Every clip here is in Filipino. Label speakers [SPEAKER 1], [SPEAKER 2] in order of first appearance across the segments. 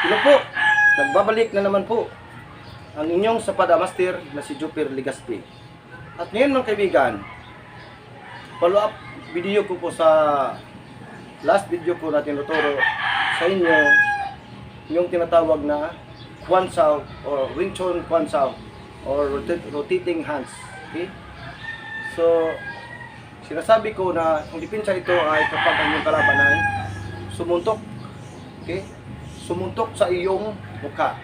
[SPEAKER 1] Hello po, nagbabalik na naman po ang inyong Sapada Master na si Jupiter Legaspi. At ngayon mga kaibigan, follow up video ko po sa last video ko na tinuturo sa inyo yung tinatawag na Kwan Sao or Wing Chun Kwan Sao or rotating hands. Okay? So, sinasabi ko na ang depensa ito ay kapag ang iyong kalaban ay sumuntok. Okay? Sumuntok sa iyong mukha.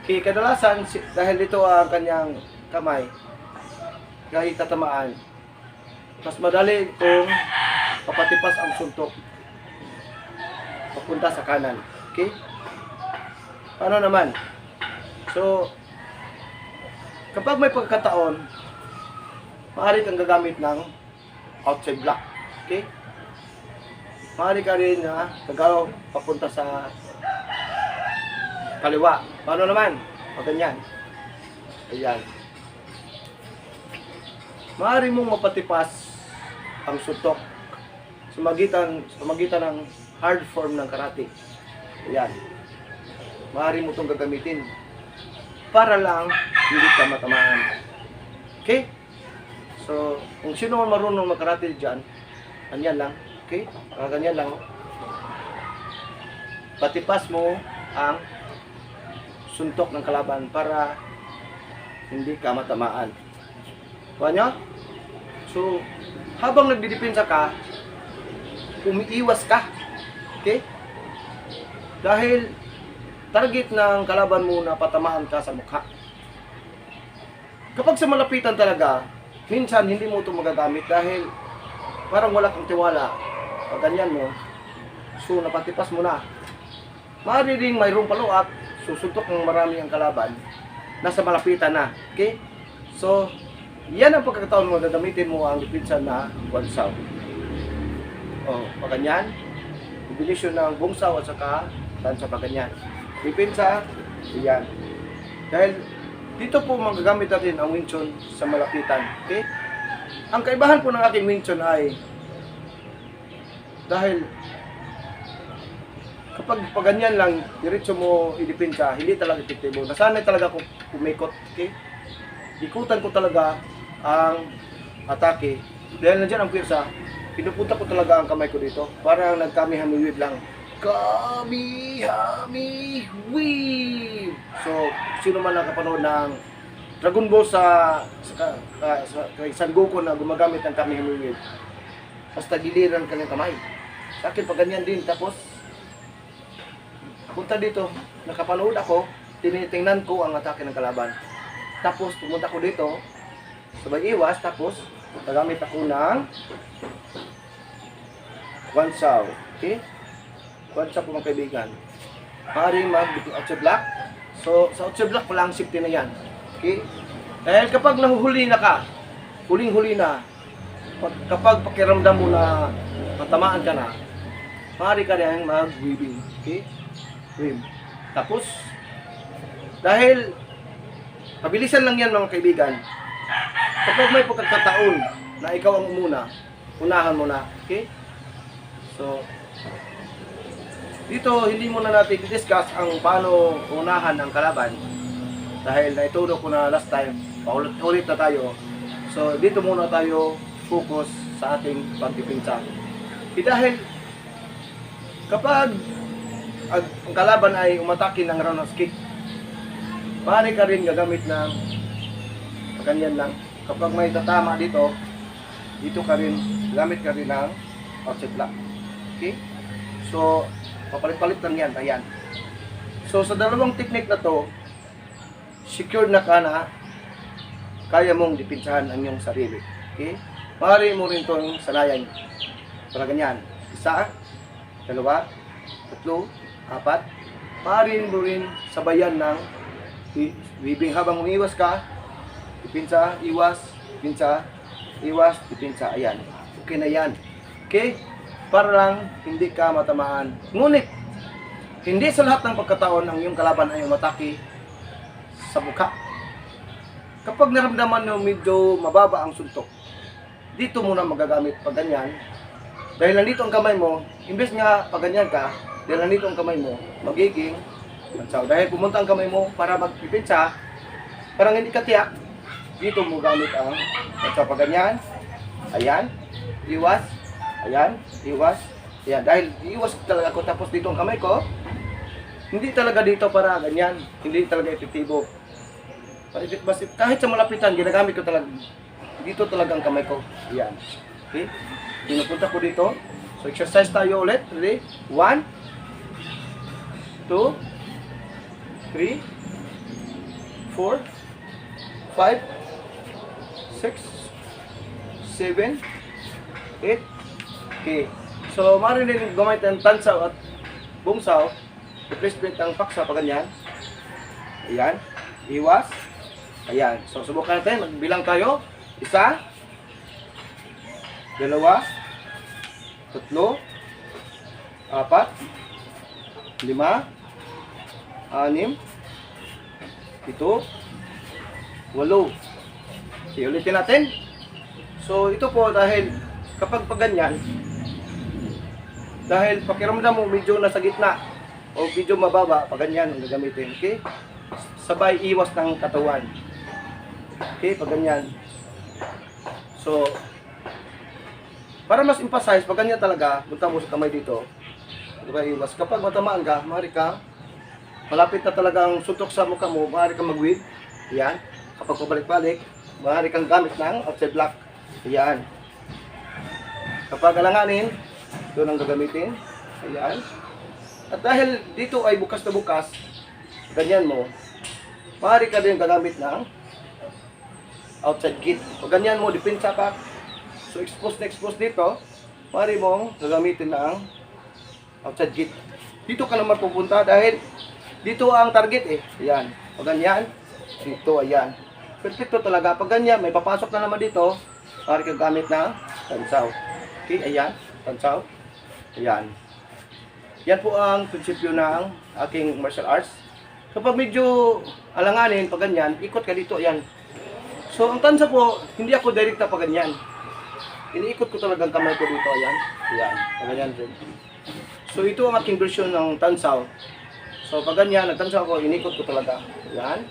[SPEAKER 1] Okay, kadalasan dahil dito ang kanyang kamay kahit tatamaan, mas madali kung papatipas ang suntok papunta sa kanan. Okay? Paano naman? So, kapag may pagkataon, maaari kang gagamit ng outside block. Okay? Maaari ka rin na gagalaw papunta sa kaliwa. Paano naman? O ganyan. Ayan. Maaari mong mapatipas ang suntok sa magitan ng hard form ng karate. Ayan. Maaari mo itong gagamitin para lang hindi ka matamaan. Okay? So, kung sino man marunong mag-karate dyan, ganyan lang. Okay? Ganyan lang. Patipas mo ang suntok ng kalaban para hindi ka matamaan. Kuha nyo? So, habang nagdidepensa ka, umiiwas ka. Okay? Dahil target ng kalaban mo na patamaan ka sa mukha. Kapag sa malapitan talaga, minsan hindi mo ito magagamit dahil parang wala kang tiwala. Pag ganyan mo, so napatipas mo na. Maaari rin mayroong follow-up, susuntok ng marami ang kalaban, nasa malapitan na. Okay? So, yan ang pagkakataon mo, gagamitin mo ang depensa na Kwan Sao. O, pag ganyan, kombinasyon ng Bong Sao at saka tansa pag ganyan. Depensa, yan. Dahil dito po magagamit natin ang Wing Chun sa malapitan. Okay? Ang kaibahan po ng ating Wing Chun ay dahil kapag ganyan lang, diretso mo idepensa, hindi talaga epektibo. Nasanay talaga ako kumikot. Okay? Ikutan ko talaga ang atake. Dahil nandiyan ang pwersa, pinupunta ko talaga ang kamay ko dito. Parang nagkami-hami-weave lang. Kami-hami-weave! So, sino man nakapanood ng Dragon Ball sa Son Goku na gumagamit ng kami-hami-weave, basta giliran kanyang kamay. Sa akin, pag ganyan din, tapos punta dito, nakapanood ako, tinitingnan ko ang atake ng kalaban. Tapos, pumunta ko dito, sabay iwas, tapos, nagamit ako ng Kwan Sao. Okay? Kwan Sao po mga kaibigan. Maaaring mag-outside block. So, sa outside block pala ang safety na yan. Okay? Dahil kapag nahuhuli na ka, huling-huli na, kapag pakiramdam mo na matamaan ka na, maaari ka rin mag-weaving. Okay? Weave. Tapos, dahil mabilisan lang yan mga kaibigan, kapag may pagkakataon na ikaw ang umuna, unahan mo na. Okay? So, dito hindi muna natin i-discuss ang paano unahan ang kalaban dahil naituro ko na last time, paulit-ulit na tayo. So, dito muna tayo focus sa ating pagdepensa. Dahil kapag ang kalaban ay umatake ng roundhouse kick, maaari ka rin gagamit ng ganyan lang. Kapag may tatama dito, dito ka rin, gamit ka rin ng outside block. Okay? So, papalit-palit lang yan. Ayan. So, sa dalawang technique na to, secure na ka na kaya mong depensahan ang iyong sarili. Okay? Maaari mo rin itong sanayan. Para ganyan. Isa, dalawa, tatlo, apat. Maaari mo rin sabayan ng weaving habang umiwas ka. Depensa, iwas, depensa, iwas, depensa. Ayan. Okay na yan. Okay? Para lang hindi ka matamaan. Ngunit, hindi sa lahat ng pagkataon ang iyong kalaban ay umatake sa mukha. Kapag naramdaman mo medyo mababa ang suntok, dito muna magagamit pag ganyan. Dahil nandito ang kamay mo, imbes nga pag ganyan ka, dahil nandito ang kamay mo, magiging Tansaw. Dahil pumunta ang kamay mo para magpipinsa, parang hindi ka tiyak, dito mo gamit ang tansaw. Pag ganyan, ayan, iwas, ayan, iwas, ayan. Dahil iwas talaga ako, tapos dito ang kamay ko, hindi talaga dito para ganyan, hindi talaga epektibo. Kahit sa malapitan, ginagamit ko talaga, dito talaga ang kamay ko, ayan. Okay, pinupunta ko dito. So exercise tayo ulit, ready? 1, 2, 3, 4, 5, 6, 7, 8. Okay. So, maaari din gumamit ng tansaw at bumsaw. Replacement ng paksa pa ganyan. Ayan. Iwas. Ayan. So, subukan natin. Magbilang tayo. 1, 2, 3, 4, 5, 6, 7, 8. Okay, ulitin natin. So, ito po dahil kapag ganyan, dahil pakiramdam mo medyo nasa gitna o medyo mababa, pag ganyan ang gagamitin. Okay? Sabay iwas ng katawan. Okay, pag ganyan. So, para mas emphasize, pag ganyan talaga, punta mo sa kamay dito. Sabay iwas. Kapag matamaan ka, maaari ka, malapit na talagang suntok sa mukha mo, maaari kang mag-whip. Yan. Kapag pabalik-balik, maaari kang gamit ng outside block. Yan. Kapag alanganin, doon ang gagamitin. Ayan. At dahil dito ay bukas na bukas, ganyan mo, maaari ka din gagamit ng outside gate. O ganyan mo, dipinsa ka. So expose na expose dito, maaari mong gagamitin ng outside gate. Dito ka naman pupunta dahil dito ang target eh. Ayan. O ganyan, dito, ayan. Perfecto talaga. Pag ganyan, may papasok na naman dito, maaari kang gamit ng tansaw. Okay, ayan. Tansaw. Ayan. Yan po ang prinsipyo ng aking martial arts. Kapag medyo alanganin, pag ganyan, ikot ka dito, ayan. So, ang tansa po, hindi ako direkta pag ganyan. Iniikot ko talaga ang kamay ko dito, ayan. Ayan, pag ganyan din. So, ito ang aking version ng tansaw. So, pag ganyan, nagtansaw ko, inikot ko talaga. Ayan.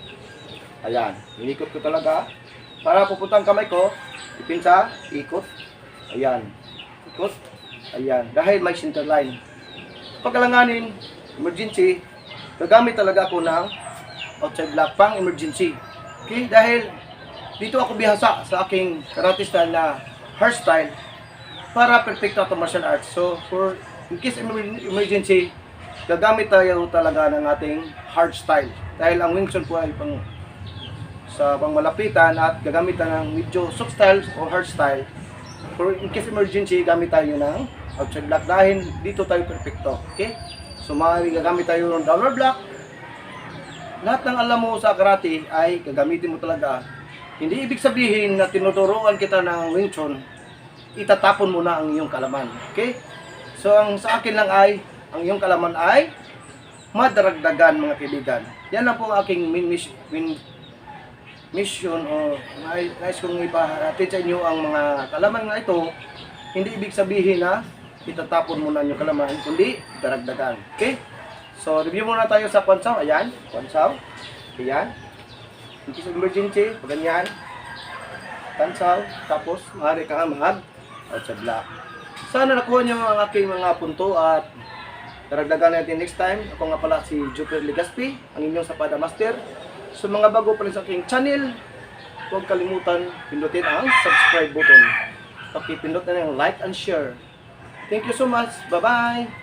[SPEAKER 1] Ayan, inikot ko talaga. Para pupunta ang kamay ko, ipinsa, ikot. Ayan. Ikot. Ayan. Dahil may center line. Pag alanganin, emergency, gagamit talaga ako ng outside block pang emergency. Okay? Dahil dito ako bihasa sa aking karate style na hairstyle para perfecto ito martial arts. So, for in case emergency, gagamit tayo talaga ng ating hard style. Dahil ang Wing Chun po ay sa pangmalapitan at gagamitan ng medyo soft style o hard style. For in case emergency, gamit tayo ng outside block dahil dito tayo perfecto. Okay? So maaari gagamit tayo ng downward block. Lahat ng alam mo sa karate ay gagamitin mo talaga. Hindi ibig sabihin na tinuturuan kita ng Wing Chun, itatapon mo na ang iyong kalaman. Okay? So ang sa akin lang ay, ang iyong kalaman ay madaragdagan mga kaibigan. Yan lang po ang aking mission o nais kong ipahatid sa inyo ang mga kalaman na ito. Hindi ibig sabihin na itatapon mo na yung kalaman, kundi daragdagan. Okay? So, review muna tayo sa kwansaw. Ayan, kwansaw. Ayan. In case of emergency, pag ganyan. Tansaw. Tapos, maaari ka mag-outside block. Sana nakuha niyo ang aking mga punto at daragdagan natin next time. Ako nga pala si Jupiter Legaspi, ang inyong Sapada Master. So mga bago pa rin sa aking channel, huwag kalimutan pindutin ang subscribe button. Pakipindot na ng like and share. Thank you so much. Bye-bye!